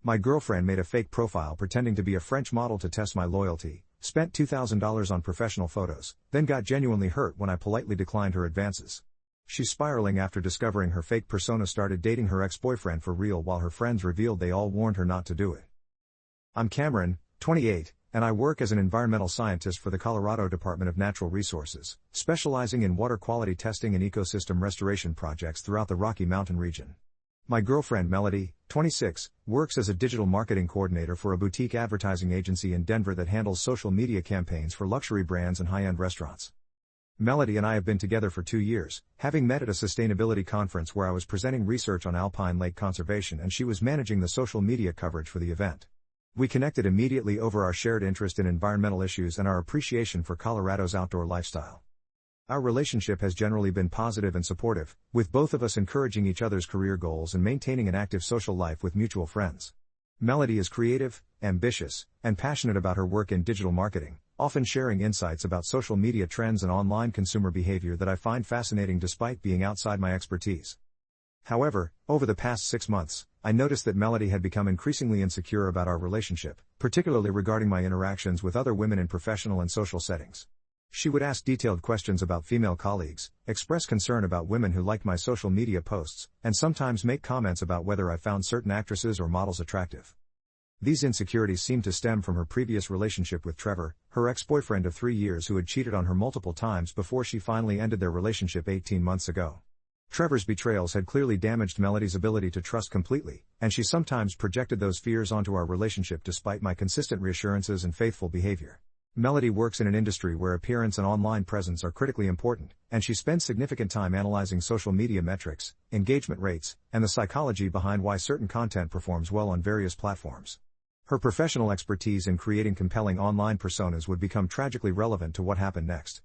My girlfriend made a fake profile pretending to be a French model to test my loyalty, spent $2,000 on professional photos, then got genuinely hurt when I politely declined her advances. She's spiraling after discovering her fake persona started dating her ex-boyfriend for real while her friends revealed they all warned her not to do it. I'm Cameron, 28, and I work as an environmental scientist for the Colorado Department of Natural Resources, specializing in water quality testing and ecosystem restoration projects throughout the Rocky Mountain region. My girlfriend Melody, 26, works as a digital marketing coordinator for a boutique advertising agency in Denver that handles social media campaigns for luxury brands and high-end restaurants. Melody and I have been together for 2 years, having met at a sustainability conference where I was presenting research on alpine lake conservation and she was managing the social media coverage for the event. We connected immediately over our shared interest in environmental issues and our appreciation for Colorado's outdoor lifestyle. Our relationship has generally been positive and supportive, with both of us encouraging each other's career goals and maintaining an active social life with mutual friends. Melody is creative, ambitious, and passionate about her work in digital marketing, often sharing insights about social media trends and online consumer behavior that I find fascinating despite being outside my expertise. However, over the past 6 months, I noticed that Melody had become increasingly insecure about our relationship, particularly regarding my interactions with other women in professional and social settings. She would ask detailed questions about female colleagues, express concern about women who liked my social media posts, and sometimes make comments about whether I found certain actresses or models attractive. These insecurities seemed to stem from her previous relationship with Trevor, her ex-boyfriend of 3 years who had cheated on her multiple times before she finally ended their relationship 18 months ago. Trevor's betrayals had clearly damaged Melody's ability to trust completely, and she sometimes projected those fears onto our relationship despite my consistent reassurances and faithful behavior. Melody works in an industry where appearance and online presence are critically important, and she spends significant time analyzing social media metrics, engagement rates, and the psychology behind why certain content performs well on various platforms. Her professional expertise in creating compelling online personas would become tragically relevant to what happened next.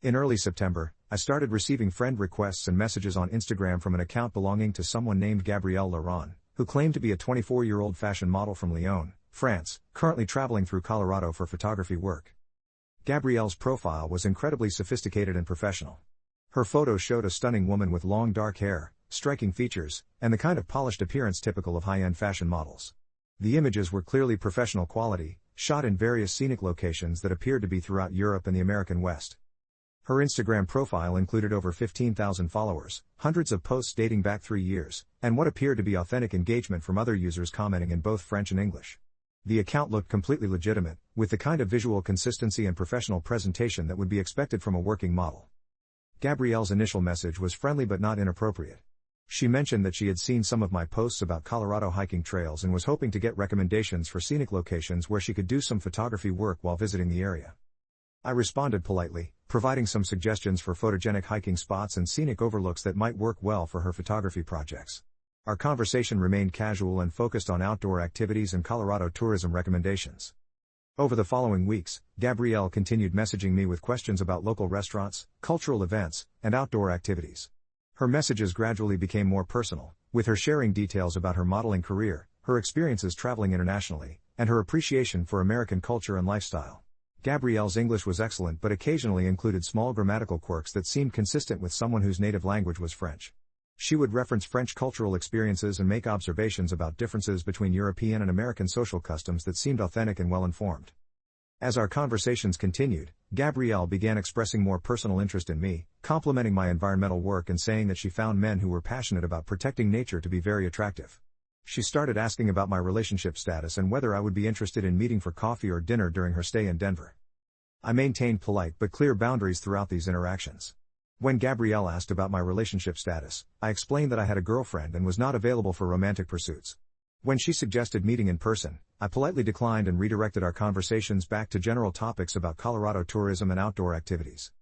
In early September, I started receiving friend requests and messages on Instagram from an account belonging to someone named Gabrielle Laurent, who claimed to be a 24-year-old fashion model from Lyon, France, currently traveling through Colorado for photography work. Gabrielle's profile was incredibly sophisticated and professional. Her photos showed a stunning woman with long dark hair, striking features, and the kind of polished appearance typical of high-end fashion models. The images were clearly professional quality, shot in various scenic locations that appeared to be throughout Europe and the American West. Her Instagram profile included over 15,000 followers, hundreds of posts dating back 3 years, and what appeared to be authentic engagement from other users commenting in both French and English. The account looked completely legitimate, with the kind of visual consistency and professional presentation that would be expected from a working model. Gabrielle's initial message was friendly but not inappropriate. She mentioned that she had seen some of my posts about Colorado hiking trails and was hoping to get recommendations for scenic locations where she could do some photography work while visiting the area. I responded politely, providing some suggestions for photogenic hiking spots and scenic overlooks that might work well for her photography projects. Our conversation remained casual and focused on outdoor activities and Colorado tourism recommendations. Over the following weeks, Gabrielle continued messaging me with questions about local restaurants, cultural events, and outdoor activities. Her messages gradually became more personal, with her sharing details about her modeling career, her experiences traveling internationally, and her appreciation for American culture and lifestyle. Gabrielle's English was excellent but occasionally included small grammatical quirks that seemed consistent with someone whose native language was French. She would reference French cultural experiences and make observations about differences between European and American social customs that seemed authentic and well-informed. As our conversations continued, Gabrielle began expressing more personal interest in me, complimenting my environmental work and saying that she found men who were passionate about protecting nature to be very attractive. She started asking about my relationship status and whether I would be interested in meeting for coffee or dinner during her stay in Denver. I maintained polite but clear boundaries throughout these interactions. When Gabrielle asked about my relationship status, I explained that I had a girlfriend and was not available for romantic pursuits. When she suggested meeting in person, I politely declined and redirected our conversations back to general topics about Colorado tourism and outdoor activities.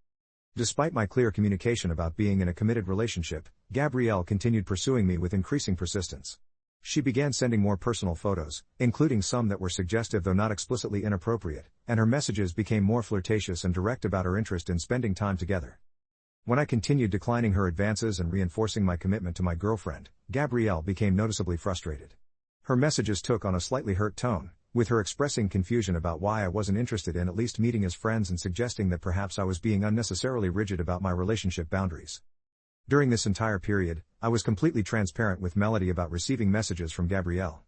Despite my clear communication about being in a committed relationship, Gabrielle continued pursuing me with increasing persistence. She began sending more personal photos, including some that were suggestive though not explicitly inappropriate, and her messages became more flirtatious and direct about her interest in spending time together. When I continued declining her advances and reinforcing my commitment to my girlfriend, Gabrielle became noticeably frustrated. Her messages took on a slightly hurt tone, with her expressing confusion about why I wasn't interested in at least meeting as friends and suggesting that perhaps I was being unnecessarily rigid about my relationship boundaries. During this entire period, I was completely transparent with Melody about receiving messages from Gabrielle.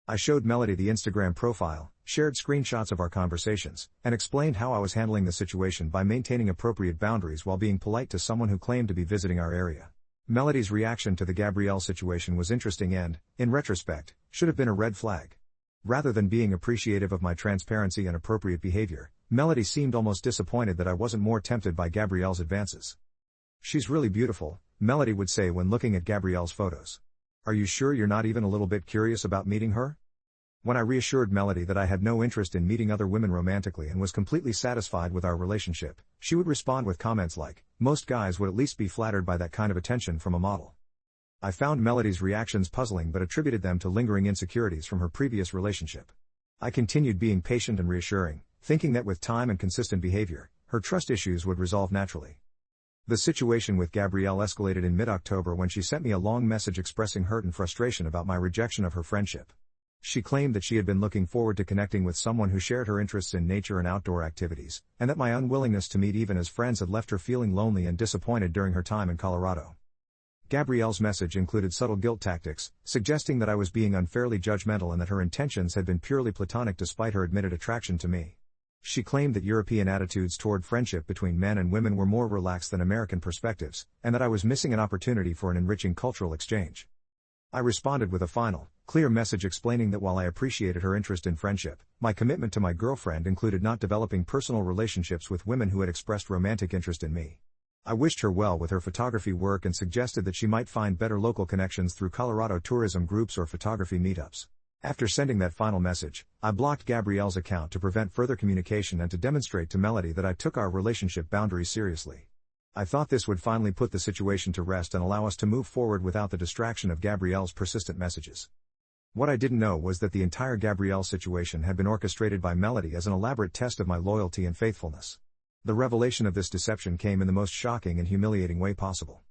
I showed Melody the Instagram profile, shared screenshots of our conversations, and explained how I was handling the situation by maintaining appropriate boundaries while being polite to someone who claimed to be visiting our area. Melody's reaction to the Gabrielle situation was interesting and, in retrospect, should have been a red flag. Rather than being appreciative of my transparency and appropriate behavior, Melody seemed almost disappointed that I wasn't more tempted by Gabrielle's advances. "She's really beautiful," Melody would say when looking at Gabrielle's photos. "Are you sure you're not even a little bit curious about meeting her?" When I reassured Melody that I had no interest in meeting other women romantically and was completely satisfied with our relationship, she would respond with comments like, "Most guys would at least be flattered by that kind of attention from a model." I found Melody's reactions puzzling but attributed them to lingering insecurities from her previous relationship. I continued being patient and reassuring, thinking that with time and consistent behavior, her trust issues would resolve naturally. The situation with Gabrielle escalated in mid-October when she sent me a long message expressing hurt and frustration about my rejection of her friendship. She claimed that she had been looking forward to connecting with someone who shared her interests in nature and outdoor activities, and that my unwillingness to meet even as friends had left her feeling lonely and disappointed during her time in Colorado. Gabrielle's message included subtle guilt tactics, suggesting that I was being unfairly judgmental and that her intentions had been purely platonic despite her admitted attraction to me. She claimed that European attitudes toward friendship between men and women were more relaxed than American perspectives, and that I was missing an opportunity for an enriching cultural exchange. I responded with a final, clear message explaining that while I appreciated her interest in friendship, my commitment to my girlfriend included not developing personal relationships with women who had expressed romantic interest in me. I wished her well with her photography work and suggested that she might find better local connections through Colorado tourism groups or photography meetups. After sending that final message, I blocked Gabrielle's account to prevent further communication and to demonstrate to Melody that I took our relationship boundaries seriously. I thought this would finally put the situation to rest and allow us to move forward without the distraction of Gabrielle's persistent messages. What I didn't know was that the entire Gabrielle situation had been orchestrated by Melody as an elaborate test of my loyalty and faithfulness. The revelation of this deception came in the most shocking and humiliating way possible.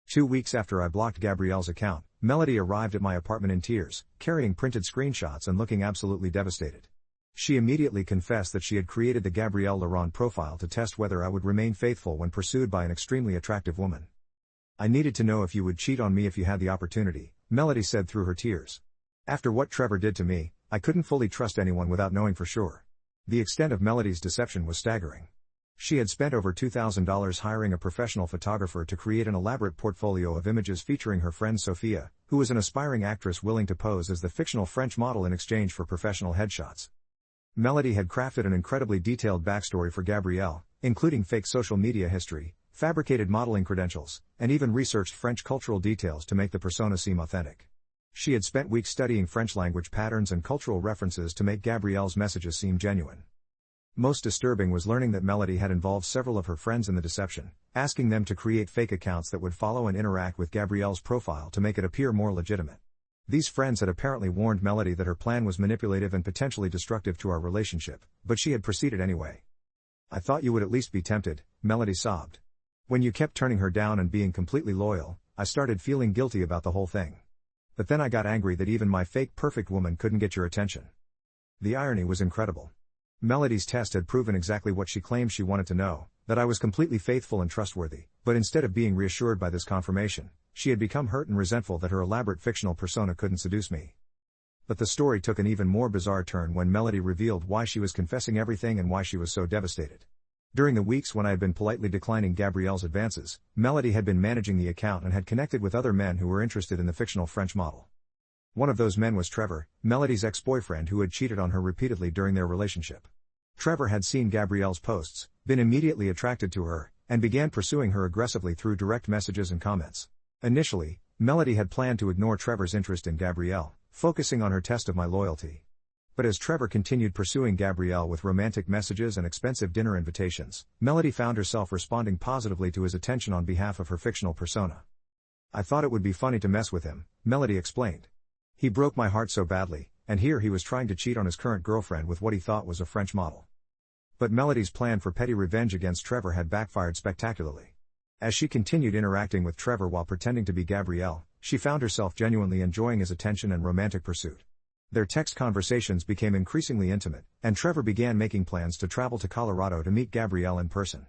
2 weeks after I blocked Gabrielle's account, Melody arrived at my apartment in tears, carrying printed screenshots and looking absolutely devastated. She immediately confessed that she had created the Gabrielle Laurent profile to test whether I would remain faithful when pursued by an extremely attractive woman. "I needed to know if you would cheat on me if you had the opportunity," Melody said through her tears. "After what Trevor did to me, I couldn't fully trust anyone without knowing for sure." The extent of Melody's deception was staggering. She had spent over $2,000 hiring a professional photographer to create an elaborate portfolio of images featuring her friend Sophia, who was an aspiring actress willing to pose as the fictional French model in exchange for professional headshots. Melody had crafted an incredibly detailed backstory for Gabrielle, including fake social media history, fabricated modeling credentials, and even researched French cultural details to make the persona seem authentic. She had spent weeks studying French language patterns and cultural references to make Gabrielle's messages seem genuine. Most disturbing was learning that Melody had involved several of her friends in the deception, asking them to create fake accounts that would follow and interact with Gabrielle's profile to make it appear more legitimate. These friends had apparently warned Melody that her plan was manipulative and potentially destructive to our relationship, but she had proceeded anyway. "I thought you would at least be tempted," Melody sobbed. "When you kept turning her down and being completely loyal, I started feeling guilty about the whole thing. But then I got angry that even my fake perfect woman couldn't get your attention." The irony was incredible. Melody's test had proven exactly what she claimed she wanted to know, that I was completely faithful and trustworthy, but instead of being reassured by this confirmation, she had become hurt and resentful that her elaborate fictional persona couldn't seduce me. But the story took an even more bizarre turn when Melody revealed why she was confessing everything and why she was so devastated. During the weeks when I had been politely declining Gabrielle's advances, Melody had been managing the account and had connected with other men who were interested in the fictional French model. One of those men was Trevor, Melody's ex-boyfriend who had cheated on her repeatedly during their relationship. Trevor had seen Gabrielle's posts, been immediately attracted to her, and began pursuing her aggressively through direct messages and comments. Initially, Melody had planned to ignore Trevor's interest in Gabrielle, focusing on her test of my loyalty. But as Trevor continued pursuing Gabrielle with romantic messages and expensive dinner invitations, Melody found herself responding positively to his attention on behalf of her fictional persona. "I thought it would be funny to mess with him," Melody explained. "He broke my heart so badly, and here he was trying to cheat on his current girlfriend with what he thought was a French model." But Melody's plan for petty revenge against Trevor had backfired spectacularly. As she continued interacting with Trevor while pretending to be Gabrielle, she found herself genuinely enjoying his attention and romantic pursuit. Their text conversations became increasingly intimate, and Trevor began making plans to travel to Colorado to meet Gabrielle in person.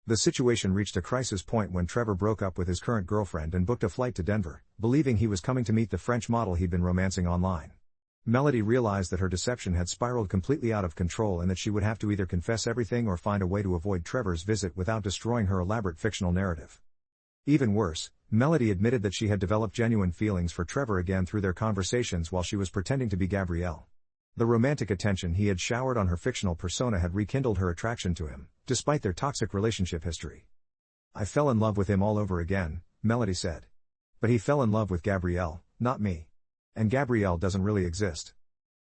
The situation reached a crisis point when Trevor broke up with his current girlfriend and booked a flight to Denver, believing he was coming to meet the French model he'd been romancing online. Melody realized that her deception had spiraled completely out of control and that she would have to either confess everything or find a way to avoid Trevor's visit without destroying her elaborate fictional narrative. Even worse, Melody admitted that she had developed genuine feelings for Trevor again through their conversations while she was pretending to be Gabrielle. The romantic attention he had showered on her fictional persona had rekindled her attraction to him, despite their toxic relationship history. "I fell in love with him all over again," Melody said. "But he fell in love with Gabrielle, not me. And Gabrielle doesn't really exist."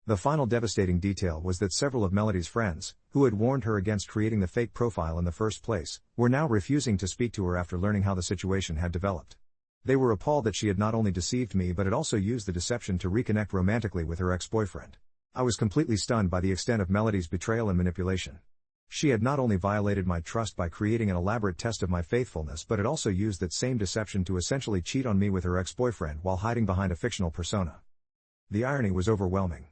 The final devastating detail was that several of Melody's friends, who had warned her against creating the fake profile in the first place, were now refusing to speak to her after learning how the situation had developed. They were appalled that she had not only deceived me but had also used the deception to reconnect romantically with her ex-boyfriend. I was completely stunned by the extent of Melody's betrayal and manipulation. She had not only violated my trust by creating an elaborate test of my faithfulness but had also used that same deception to essentially cheat on me with her ex-boyfriend while hiding behind a fictional persona. The irony was overwhelming.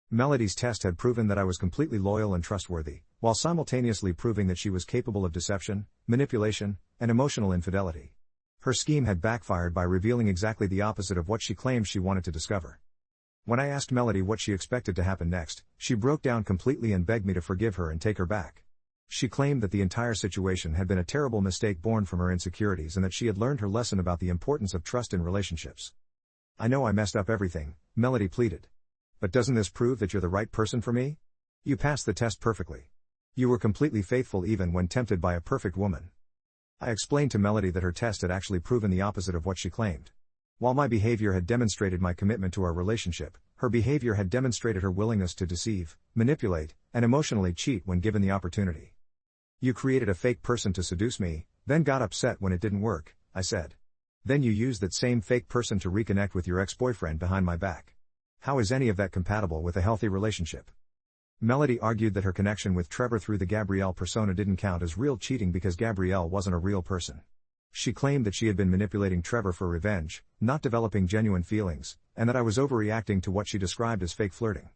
Melody's test had proven that I was completely loyal and trustworthy, while simultaneously proving that she was capable of deception, manipulation, and emotional infidelity. Her scheme had backfired by revealing exactly the opposite of what she claimed she wanted to discover. When I asked Melody what she expected to happen next, she broke down completely and begged me to forgive her and take her back. She claimed that the entire situation had been a terrible mistake born from her insecurities and that she had learned her lesson about the importance of trust in relationships. "I know I messed up everything," Melody pleaded. "But doesn't this prove that you're the right person for me? You passed the test perfectly. You were completely faithful even when tempted by a perfect woman." I explained to Melody that her test had actually proven the opposite of what she claimed. While my behavior had demonstrated my commitment to our relationship, her behavior had demonstrated her willingness to deceive, manipulate, and emotionally cheat when given the opportunity. "You created a fake person to seduce me, then got upset when it didn't work," I said. "Then you used that same fake person to reconnect with your ex-boyfriend behind my back. How is any of that compatible with a healthy relationship?" Melody argued that her connection with Trevor through the Gabrielle persona didn't count as real cheating because Gabrielle wasn't a real person. She claimed that she had been manipulating Trevor for revenge, not developing genuine feelings, and that I was overreacting to what she described as fake flirting.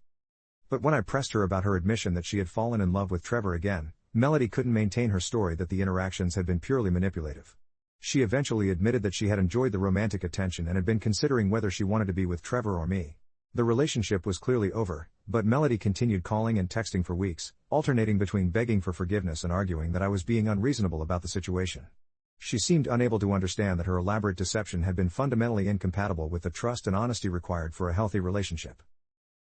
But when I pressed her about her admission that she had fallen in love with Trevor again, Melody couldn't maintain her story that the interactions had been purely manipulative. She eventually admitted that she had enjoyed the romantic attention and had been considering whether she wanted to be with Trevor or me. The relationship was clearly over, but Melody continued calling and texting for weeks, alternating between begging for forgiveness and arguing that I was being unreasonable about the situation. She seemed unable to understand that her elaborate deception had been fundamentally incompatible with the trust and honesty required for a healthy relationship.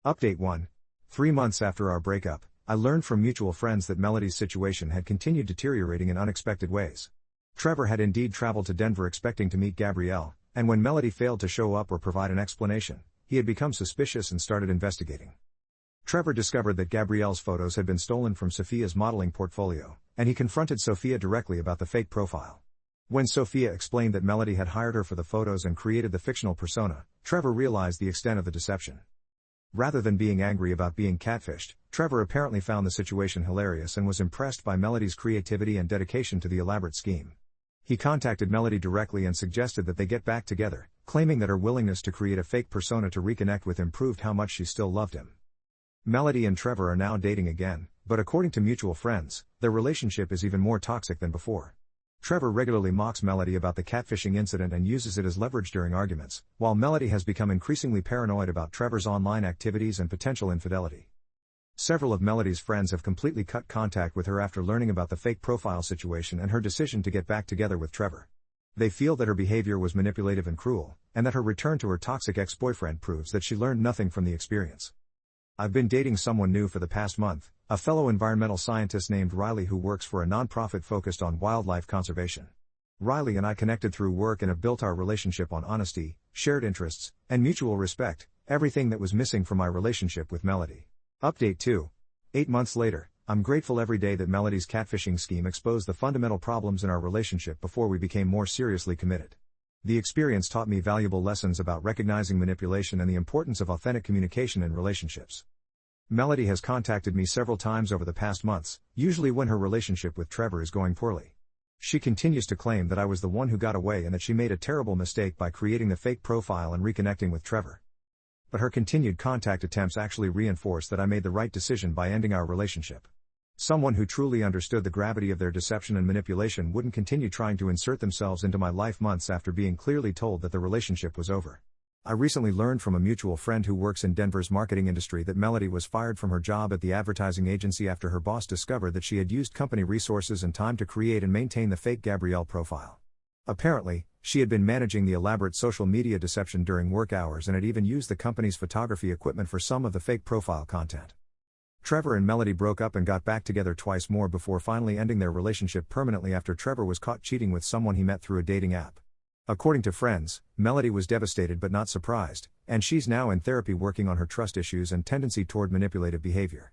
Update 1. 3 months after our breakup, I learned from mutual friends that Melody's situation had continued deteriorating in unexpected ways. Trevor had indeed traveled to Denver expecting to meet Gabrielle, and when Melody failed to show up or provide an explanation, he had become suspicious and started investigating. Trevor discovered that Gabrielle's photos had been stolen from Sophia's modeling portfolio, and he confronted Sophia directly about the fake profile. When Sophia explained that Melody had hired her for the photos and created the fictional persona, Trevor realized the extent of the deception. Rather than being angry about being catfished, Trevor apparently found the situation hilarious and was impressed by Melody's creativity and dedication to the elaborate scheme. He contacted Melody directly and suggested that they get back together, claiming that her willingness to create a fake persona to reconnect with him proved how much she still loved him. Melody and Trevor are now dating again, but according to mutual friends, their relationship is even more toxic than before. Trevor regularly mocks Melody about the catfishing incident and uses it as leverage during arguments, while Melody has become increasingly paranoid about Trevor's online activities and potential infidelity. Several of Melody's friends have completely cut contact with her after learning about the fake profile situation and her decision to get back together with Trevor. They feel that her behavior was manipulative and cruel, and that her return to her toxic ex-boyfriend proves that she learned nothing from the experience. "I've been dating someone new for the past month, a fellow environmental scientist named Riley who works for a nonprofit focused on wildlife conservation. Riley and I connected through work and have built our relationship on honesty, shared interests, and mutual respect, everything that was missing from my relationship with Melody." Update 2. 8 months later, I'm grateful every day that Melody's catfishing scheme exposed the fundamental problems in our relationship before we became more seriously committed. The experience taught me valuable lessons about recognizing manipulation and the importance of authentic communication in relationships. Melody has contacted me several times over the past months, usually when her relationship with Trevor is going poorly. She continues to claim that I was the one who got away and that she made a terrible mistake by creating the fake profile and reconnecting with Trevor. But her continued contact attempts actually reinforce that I made the right decision by ending our relationship. Someone who truly understood the gravity of their deception and manipulation wouldn't continue trying to insert themselves into my life months after being clearly told that the relationship was over. I recently learned from a mutual friend who works in Denver's marketing industry that Melody was fired from her job at the advertising agency after her boss discovered that she had used company resources and time to create and maintain the fake Gabrielle profile. Apparently, she had been managing the elaborate social media deception during work hours and had even used the company's photography equipment for some of the fake profile content. Trevor and Melody broke up and got back together twice more before finally ending their relationship permanently after Trevor was caught cheating with someone he met through a dating app. According to friends, Melody was devastated but not surprised, and she's now in therapy working on her trust issues and tendency toward manipulative behavior.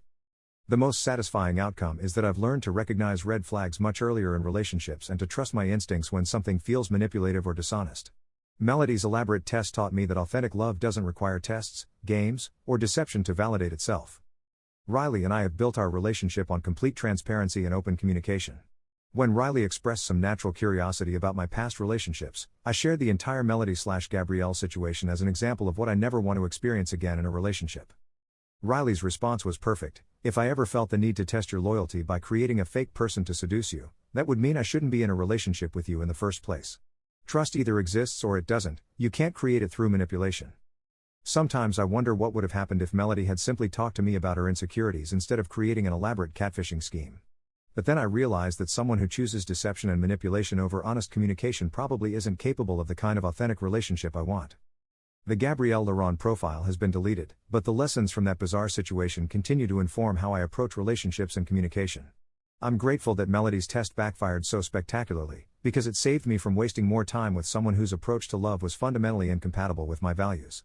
The most satisfying outcome is that I've learned to recognize red flags much earlier in relationships and to trust my instincts when something feels manipulative or dishonest. Melody's elaborate test taught me that authentic love doesn't require tests, games, or deception to validate itself. Riley and I have built our relationship on complete transparency and open communication. When Riley expressed some natural curiosity about my past relationships, I shared the entire Melody/Gabrielle situation as an example of what I never want to experience again in a relationship. Riley's response was perfect: if I ever felt the need to test your loyalty by creating a fake person to seduce you, that would mean I shouldn't be in a relationship with you in the first place. Trust either exists or it doesn't, you can't create it through manipulation. Sometimes I wonder what would have happened if Melody had simply talked to me about her insecurities instead of creating an elaborate catfishing scheme. But then I realized that someone who chooses deception and manipulation over honest communication probably isn't capable of the kind of authentic relationship I want. The Gabrielle Laurent profile has been deleted, but the lessons from that bizarre situation continue to inform how I approach relationships and communication. I'm grateful that Melody's test backfired so spectacularly, because it saved me from wasting more time with someone whose approach to love was fundamentally incompatible with my values.